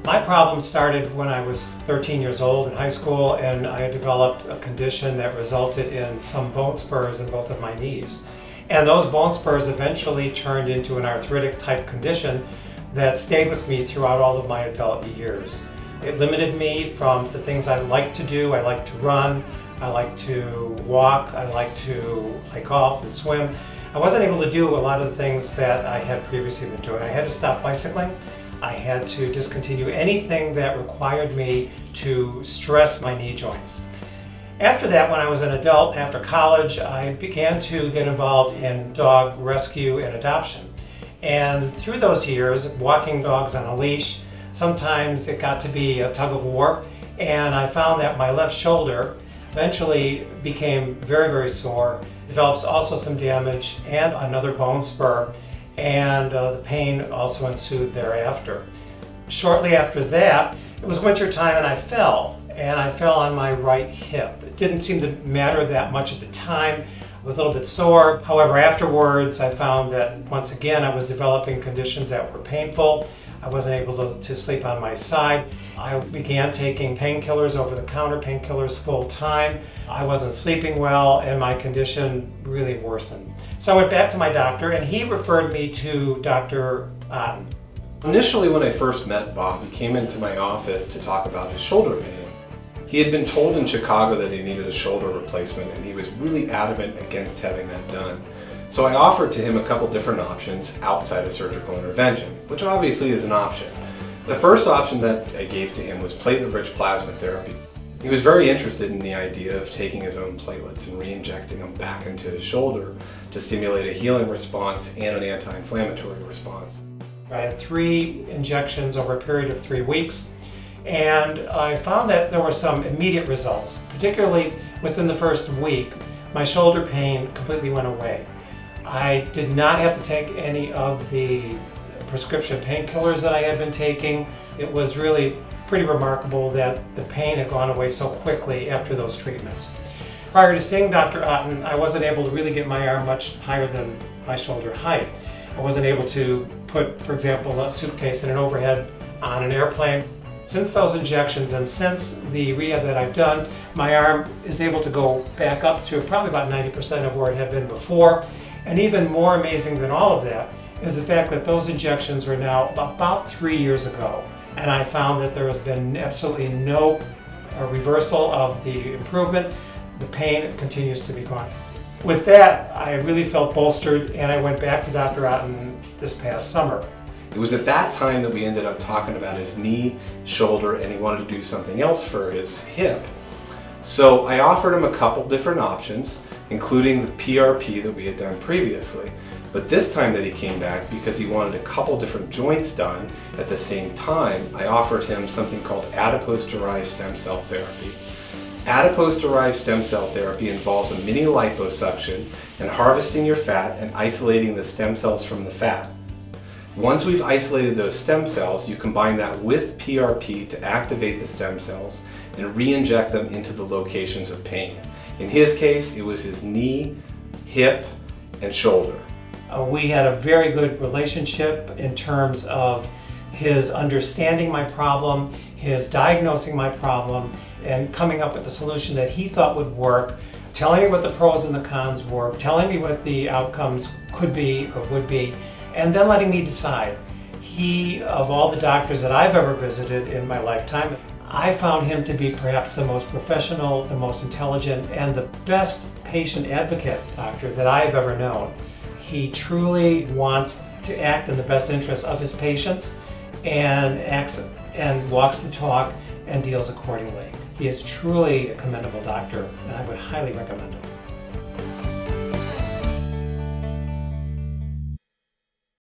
My problem started when I was 13 years old in high school, and I developed a condition that resulted in some bone spurs in both of my knees. And those bone spurs eventually turned into an arthritic type condition that stayed with me throughout all of my adult years. It limited me from the things I like to do. I like to run, I like to walk, I like to play golf and swim. I wasn't able to do a lot of the things that I had previously been doing. I had to stop bicycling. I had to discontinue anything that required me to stress my knee joints. After that, when I was an adult, after college, I began to get involved in dog rescue and adoption. And through those years, walking dogs on a leash, sometimes it got to be a tug of war, and I found that my left shoulder eventually became very, very sore, developed also some damage and another bone spur, and the pain also ensued thereafter. Shortly after that, it was winter time and I fell on my right hip. It didn't seem to matter that much at the time. I was a little bit sore. However, afterwards I found that once again I was developing conditions that were painful. I wasn't able to sleep on my side. I began taking painkillers, over-the-counter painkillers full time. I wasn't sleeping well and my condition really worsened. So I went back to my doctor and he referred me to Dr. Otten. Initially, when I first met Bob, he came into my office to talk about his shoulder pain. He had been told in Chicago that he needed a shoulder replacement and he was really adamant against having that done. So I offered to him a couple different options outside of surgical intervention, which obviously is an option. The first option that I gave to him was platelet-rich plasma therapy. He was very interested in the idea of taking his own platelets and re-injecting them back into his shoulder to stimulate a healing response and an anti-inflammatory response. I had 3 injections over a period of 3 weeks, and I found that there were some immediate results. Particularly within the first week, my shoulder pain completely went away. I did not have to take any of the prescription painkillers that I had been taking. It was really pretty remarkable that the pain had gone away so quickly after those treatments. Prior to seeing Dr. Otten, I wasn't able to really get my arm much higher than my shoulder height. I wasn't able to put, for example, a suitcase and an overhead on an airplane. Since those injections and since the rehab that I've done, my arm is able to go back up to probably about 90% of where it had been before. And even more amazing than all of that is the fact that those injections were now about 3 years ago. And I found that there has been absolutely no reversal of the improvement. The pain continues to be gone. With that, I really felt bolstered and I went back to Dr. Otten this past summer. It was at that time that we ended up talking about his knee, shoulder, and he wanted to do something else for his hip. So I offered him a couple different options, including the PRP that we had done previously. But this time that he came back, because he wanted a couple different joints done at the same time, I offered him something called adipose-derived stem cell therapy. Adipose-derived stem cell therapy involves a mini liposuction and harvesting your fat and isolating the stem cells from the fat. Once we've isolated those stem cells, you combine that with PRP to activate the stem cells and re-inject them into the locations of pain. In his case, it was his knee, hip, and shoulder. We had a very good relationship in terms of his understanding my problem, his diagnosing my problem, and coming up with a solution that he thought would work, telling me what the pros and the cons were, telling me what the outcomes could be or would be, and then letting me decide. He, of all the doctors that I've ever visited in my lifetime, I found him to be perhaps the most professional, the most intelligent, and the best patient advocate doctor that I've ever known. He truly wants to act in the best interest of his patients and acts and walks the talk and deals accordingly. He is truly a commendable doctor, and I would highly recommend him.